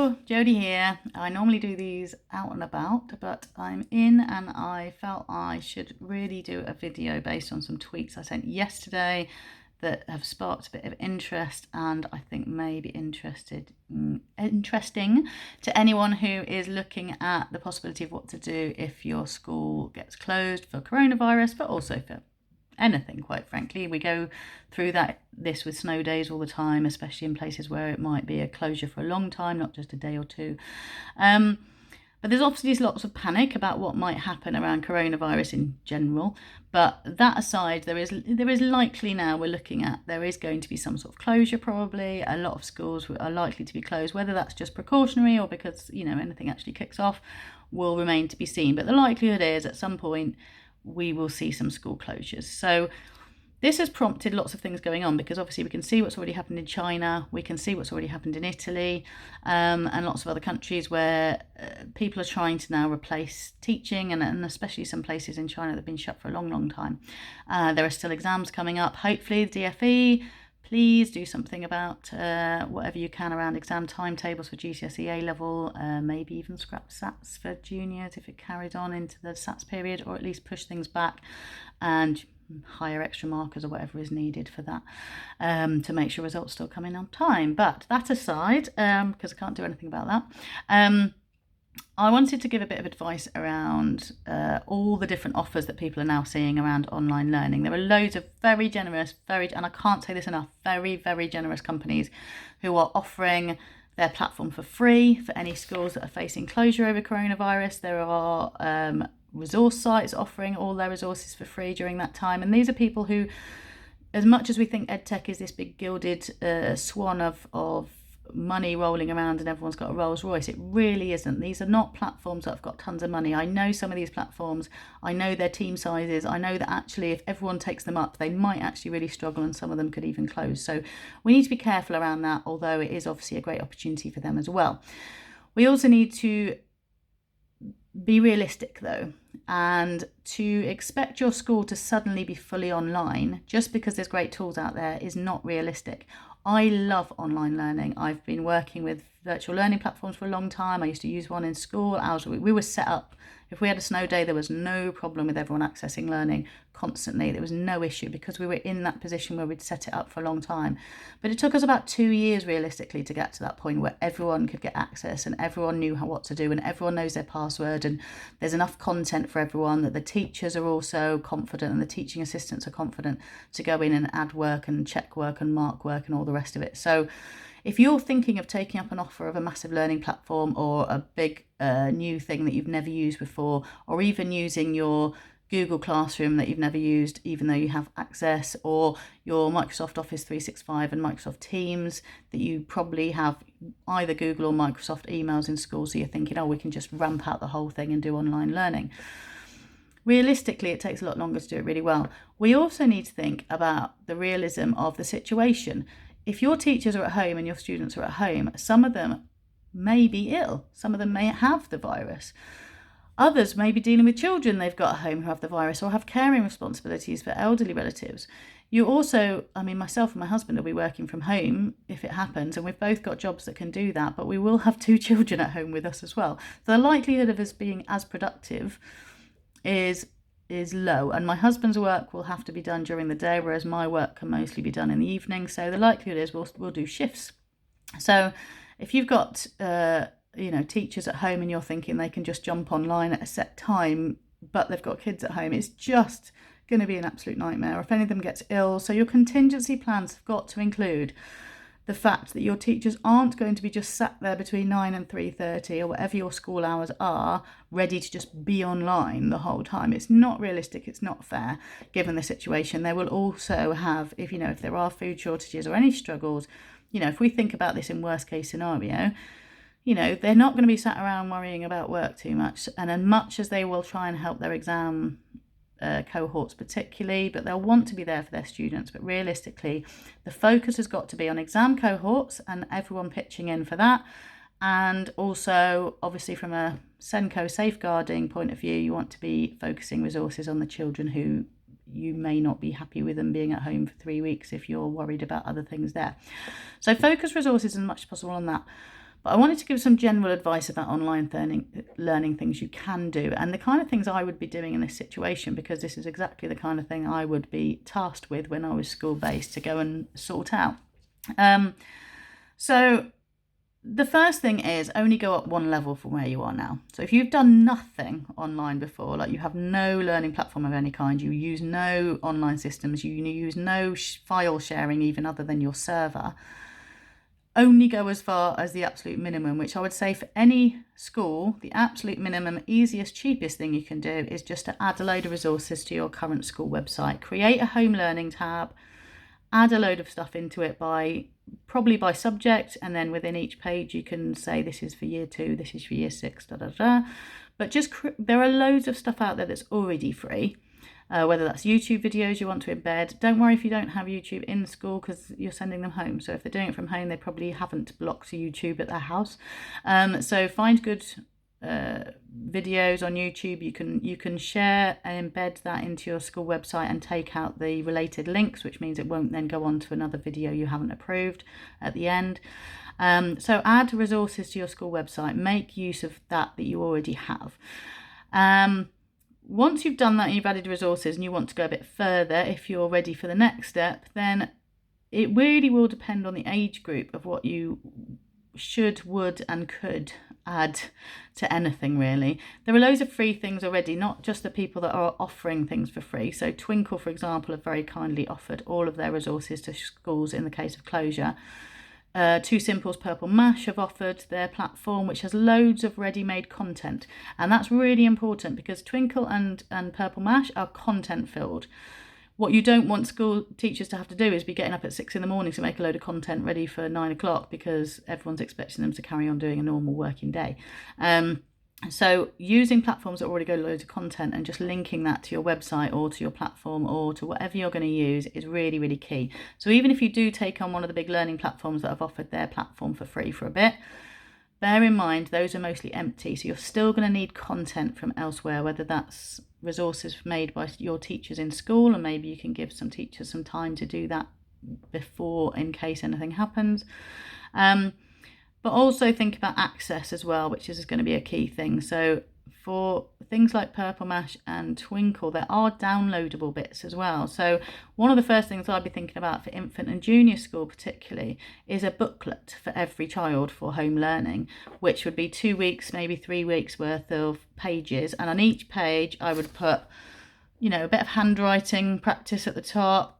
Hello, Jodie here. I normally do these out and about, but I'm in and I felt I should really do a video based on some tweets I sent yesterday that have sparked a bit of interest and I think may be interesting to anyone who is looking at the possibility of what to do if your school gets closed for coronavirus, but also for anything, quite frankly. We go through this with snow days all the time, especially in places where it might be a closure for a long time, not just a day or two. But there's obviously lots of panic about what might happen around coronavirus in general. But that aside, there is likely now we're looking at there is going to be some sort of closure probably. A lot of schools are likely to be closed, whether that's just precautionary or because anything actually kicks off will remain to be seen. But the likelihood is at some point we will see some school closures. So this has prompted lots of things going on because obviously we can see what's already happened in China, we can see what's already happened in Italy, and lots of other countries where people are trying to now replace teaching, and especially some places in China that have been shut for a long, long time. There are still exams coming up. Hopefully the DFE, please do something about whatever you can around exam timetables for GCSE A-level, maybe even scrap SATs for juniors if it carried on into the SATs period, or at least push things back and hire extra markers or whatever is needed for that to make sure results still come in on time. But that aside, because I can't do anything about that, I wanted to give a bit of advice around all the different offers that people are now seeing around online learning. There are loads of very generous, and I can't say this enough, very, very generous companies who are offering their platform for free for any schools that are facing closure over coronavirus. There are resource sites offering all their resources for free during that time. And these are people who, as much as we think EdTech is this big gilded swan of money rolling around and everyone's got a Rolls Royce, it really isn't. These are not platforms that have got tons of money. I know some of these platforms, I know their team sizes, I know that actually if everyone takes them up they might actually really struggle and some of them could even close. So we need to be careful around that, although it is obviously a great opportunity for them as well. We also need to be realistic though, and to expect your school to suddenly be fully online just because there's great tools out there is not realistic. I love online learning. I've been working with virtual learning platforms for a long time. I used to use one in school. We were set up. If we had a snow day, there was no problem with everyone accessing learning constantly. There was no issue because we were in that position where we'd set it up for a long time. But it took us about 2 years realistically to get to that point where everyone could get access and everyone knew what to do and everyone knows their password and there's enough content for everyone, that the teachers are also confident and the teaching assistants are confident to go in and add work and check work and mark work and all the rest of it. So if you're thinking of taking up an offer of a massive learning platform or a big new thing that you've never used before, or even using your Google Classroom that you've never used even though you have access, or your Microsoft Office 365 and Microsoft Teams that you probably have either Google or Microsoft emails in school, so you're thinking, oh, we can just ramp out the whole thing and do online learning. Realistically, it takes a lot longer to do it really well. We also need to think about the realism of the situation. If your teachers are at home and your students are at home, some of them may be ill. Some of them may have the virus. Others may be dealing with children they've got at home who have the virus or have caring responsibilities for elderly relatives. You also, myself and my husband will be working from home if it happens, and we've both got jobs that can do that, but we will have 2 children at home with us as well. So the likelihood of us being as productive is low, and my husband's work will have to be done during the day, whereas my work can mostly be done in the evening. So the likelihood is we'll do shifts. So if you've got teachers at home and you're thinking they can just jump online at a set time, but they've got kids at home, it's just going to be an absolute nightmare. If any of them gets ill, so your contingency plans have got to include the fact that your teachers aren't going to be just sat there between 9 and 3:30 or whatever your school hours are, ready to just be online the whole time. It's not realistic, it's not fair given the situation. They will also have, if there are food shortages or any struggles, if we think about this in worst case scenario, they're not going to be sat around worrying about work too much. And as much as they will try and help their exam cohorts particularly, but they'll want to be there for their students. But realistically, the focus has got to be on exam cohorts and everyone pitching in for that. And also, obviously, from a SENCO safeguarding point of view, you want to be focusing resources on the children who you may not be happy with them being at home for 3 weeks if you're worried about other things there. So focus resources as much as possible on that. But I wanted to give some general advice about online learning things you can do, and the kind of things I would be doing in this situation, because this is exactly the kind of thing I would be tasked with when I was school-based to go and sort out. So the first thing is only go up one level from where you are now. So if you've done nothing online before, like you have no learning platform of any kind, you use no online systems, you use no file sharing even other than your server, only go as far as the absolute minimum, which I would say for any school, the absolute minimum, easiest, cheapest thing you can do is just to add a load of resources to your current school website. Create a home learning tab, add a load of stuff into it probably by subject, and then within each page you can say this is for year 2, this is for year 6, But just there are loads of stuff out there that's already free. Whether that's YouTube videos you want to embed. Don't worry if you don't have YouTube in school, because you're sending them home. So if they're doing it from home, they probably haven't blocked YouTube at their house. So find good videos on YouTube. You can share and embed that into your school website and take out the related links, which means it won't then go on to another video you haven't approved at the end. So add resources to your school website. Make use of that you already have. Once you've done that and you've added resources and you want to go a bit further, if you're ready for the next step, then it really will depend on the age group of what you should, would and could add to anything really. There are loads of free things already, not just the people that are offering things for free. So Twinkl, for example, have very kindly offered all of their resources to schools in the case of closure. Two Simple's Purple Mash have offered their platform, which has loads of ready-made content, and that's really important because Twinkl and Purple Mash are content filled. What you don't want school teachers to have to do is be getting up at 6 a.m. to make a load of content ready for 9 o'clock because everyone's expecting them to carry on doing a normal working day. So using platforms that already go loads of content and just linking that to your website or to your platform or to whatever you're going to use is really, really key. So even if you do take on one of the big learning platforms that have offered their platform for free for a bit, bear in mind those are mostly empty. So you're still going to need content from elsewhere, whether that's resources made by your teachers in school, and maybe you can give some teachers some time to do that before in case anything happens. But also think about access as well, which is going to be a key thing. So for things like Purple Mash and Twinkl, there are downloadable bits as well. So one of the first things I'd be thinking about for infant and junior school particularly is a booklet for every child for home learning, which would be 2 weeks, maybe 3 weeks worth of pages. And on each page I would put, you know, a bit of handwriting practice at the top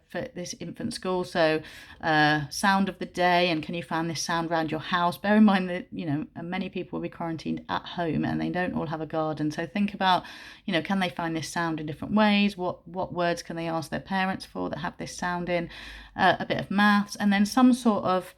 for this infant school. So sound of the day, and can you find this sound around your house? Bear in mind that, you know, many people will be quarantined at home and they don't all have a garden. So think about, you know, can they find this sound in different ways? What words can they ask their parents for that have this sound in? A bit of maths, and then some sort of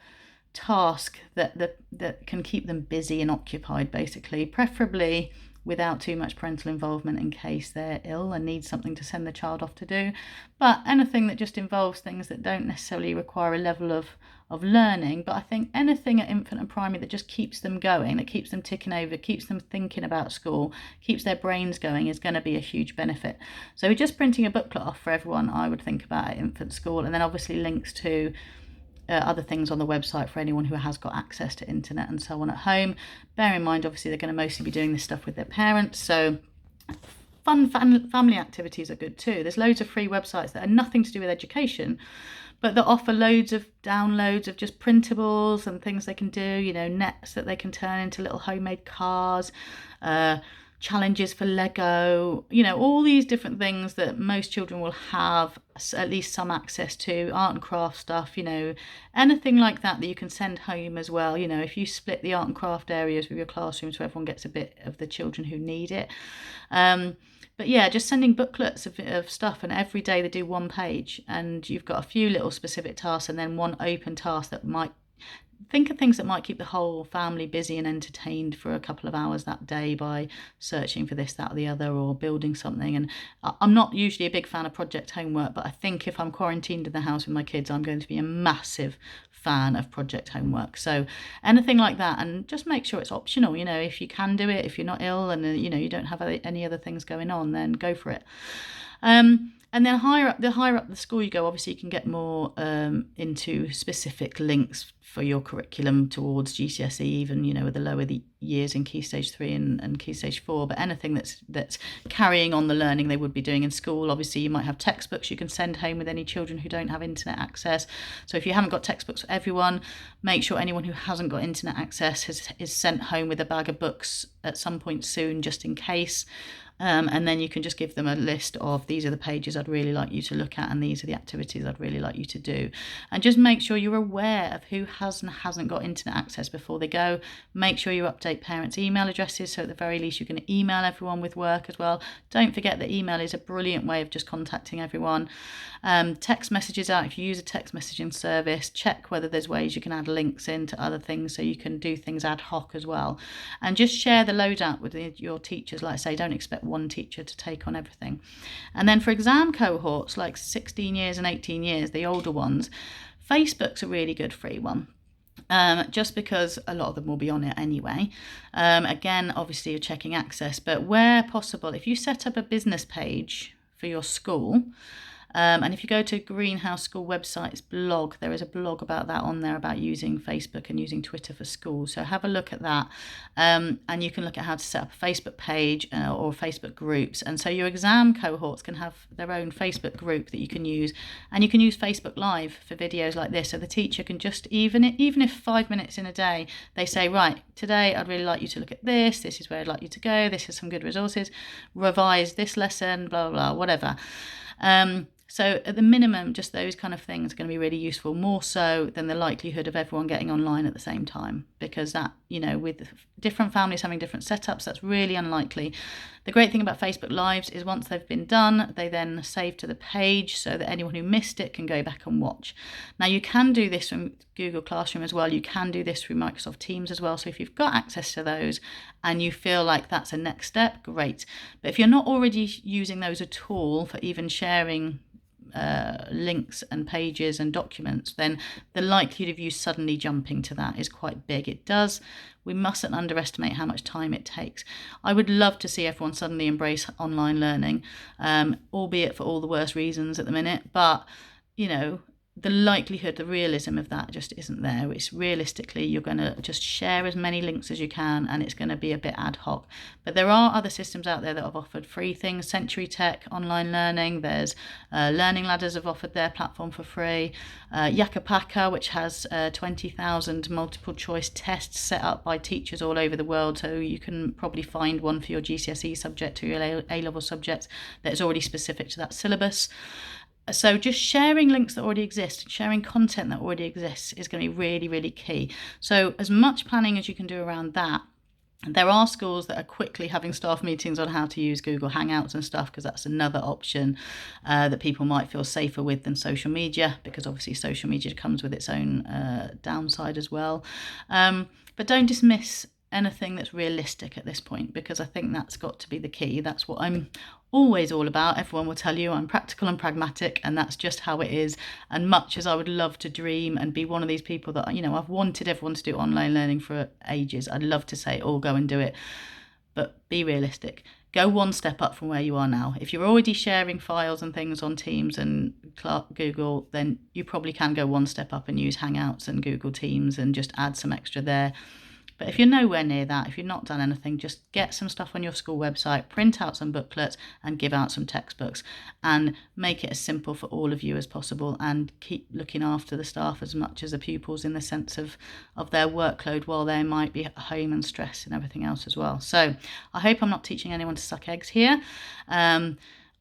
task that can keep them busy and occupied, basically, preferably without too much parental involvement in case they're ill and need something to send the child off to do. But anything that just involves things that don't necessarily require a level of learning, but I think anything at infant and primary that just keeps them going, that keeps them ticking over, keeps them thinking about school, keeps their brains going, is going to be a huge benefit. So just printing a booklet off for everyone, I would think about at infant school, and then obviously links to other things on the website for anyone who has got access to internet and so on at home. Bear in mind, obviously, they're going to mostly be doing this stuff with their parents, so fun family activities are good too. There's loads of free websites that are nothing to do with education, but that offer loads of downloads of just printables and things they can do, you know, nets that they can turn into little homemade cars, challenges for Lego, you know, all these different things that most children will have at least some access to, art and craft stuff, you know, anything like that you can send home as well. You know, if you split the art and craft areas with your classroom so everyone gets a bit of the children who need it. But yeah, just sending booklets of stuff, and every day they do one page, and you've got a few little specific tasks and then one open task that might think of things that might keep the whole family busy and entertained for a couple of hours that day by searching for this, that or the other, or building something. And I'm not usually a big fan of project homework, but I think if I'm quarantined in the house with my kids, I'm going to be a massive fan of project homework. So anything like that, and just make sure it's optional. You know, if you can do it, if you're not ill and you know you don't have any other things going on, then go for it. And then the higher up the school you go, obviously you can get more into specific links for your curriculum towards GCSE, even, you know, with the lower the years in Key Stage 3 and Key Stage 4. But anything that's carrying on the learning they would be doing in school. Obviously, you might have textbooks you can send home with any children who don't have internet access. So if you haven't got textbooks for everyone, make sure anyone who hasn't got internet access is sent home with a bag of books at some point soon, just in case. And then you can just give them a list of, these are the pages I'd really like you to look at, and these are the activities I'd really like you to do. And just make sure you're aware of who has and hasn't got internet access before they go. Make sure you update parents' email addresses, so at the very least you can email everyone with work as well. Don't forget that email is a brilliant way of just contacting everyone. Text messages out. If you use a text messaging service, check whether there's ways you can add links into other things so you can do things ad hoc as well. And just share the load out with your teachers. Like I say, don't expect one teacher to take on everything. And then for exam cohorts like 16 years and 18 years, the older ones, Facebook's a really good free one. Just because a lot of them will be on it anyway. Again, obviously you're checking access, but where possible, if you set up a business page for your school, and if you go to Greenhouse School website's blog, there is a blog about that on there, about using Facebook and using Twitter for schools. So have a look at that. And you can look at how to set up a Facebook page or Facebook groups. And so your exam cohorts can have their own Facebook group that you can use. And you can use Facebook Live for videos like this. So the teacher can just, even if 5 minutes in a day, they say, right, today I'd really like you to look at this. This is where I'd like you to go. This is some good resources. Revise this lesson, blah, blah, blah, whatever. So at the minimum, just those kind of things are going to be really useful, more so than the likelihood of everyone getting online at the same time, because that, you know, with different families having different setups, that's really unlikely. The great thing about Facebook Lives is once they've been done, they then save to the page so that anyone who missed it can go back and watch. Now, you can do this from Google Classroom as well. You can do this through Microsoft Teams as well. So if you've got access to those and you feel like that's a next step, great. But if you're not already using those at all for even sharing links and pages and documents, then the likelihood of you suddenly jumping to that is quite big. We mustn't underestimate how much time it takes. I would love to see everyone suddenly embrace online learning, albeit for all the worst reasons at the minute, but you know, the likelihood, the realism of that just isn't there. It's realistically, you're going to just share as many links as you can, and it's going to be a bit ad hoc. But there are other systems out there that have offered free things. Century Tech Online Learning, there's Learning Ladders have offered their platform for free. Yakapaka, which has 20,000 multiple choice tests set up by teachers all over the world, so you can probably find one for your GCSE subject or your A-level subject that is already specific to that syllabus. So just sharing links that already exist, sharing content that already exists is going to be really, really key. So as much planning as you can do around that. There are schools that are quickly having staff meetings on how to use Google Hangouts and stuff, because that's another option that people might feel safer with than social media, because obviously social media comes with its own downside as well. But don't dismiss anything that's realistic at this point, because I think that's got to be the key. That's what I'm always all about. Everyone will tell you I'm practical and pragmatic, and that's just how it is. And much as I would love to dream and be one of these people that, you know, I've wanted everyone to do online learning for ages, I'd love to say, oh, go and do it, but be realistic. Go one step up from where you are now. If you're already sharing files and things on Teams and Google, then you probably can go one step up and use Hangouts and Google Teams and just add some extra there. But if you're nowhere near that, if you've not done anything, just get some stuff on your school website, print out some booklets and give out some textbooks, and make it as simple for all of you as possible, and keep looking after the staff as much as the pupils in the sense of their workload while they might be at home and stress and everything else as well. So I hope I'm not teaching anyone to suck eggs here.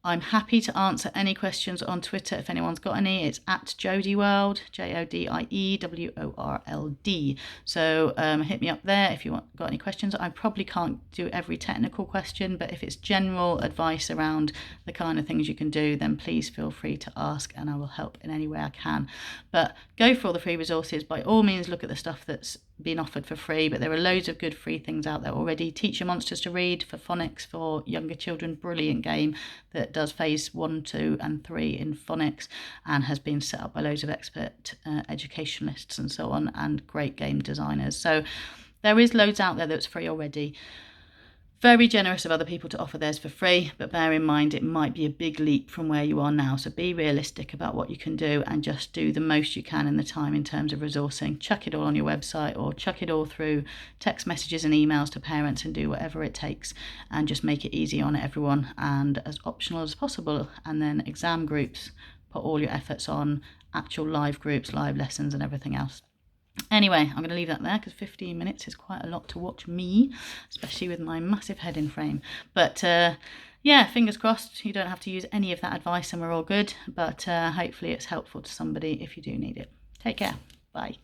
I'm happy to answer any questions on Twitter if anyone's got any. It's at JodieWorld, JodieWorld. So hit me up there if you got any questions. I probably can't do every technical question, but if it's general advice around the kind of things you can do, then please feel free to ask, and I will help in any way I can. But go for all the free resources. By all means, look at the stuff that's been offered for free, but there are loads of good free things out there already. Teacher Monsters to Read for phonics for younger children, brilliant game that does phase 1, 2 and 3 in phonics, and has been set up by loads of expert educationalists and so on, and great game designers. So there is loads out there that's free already. Very generous of other people to offer theirs for free, but bear in mind it might be a big leap from where you are now. So be realistic about what you can do and just do the most you can in the time in terms of resourcing. Chuck it all on your website or chuck it all through text messages and emails to parents and do whatever it takes, and just make it easy on everyone and as optional as possible. And then exam groups, put all your efforts on actual live groups, live lessons and everything else. Anyway, I'm going to leave that there because 15 minutes is quite a lot to watch me, especially with my massive head in frame. But yeah, fingers crossed you don't have to use any of that advice and we're all good. But hopefully it's helpful to somebody if you do need it. Take care. Bye.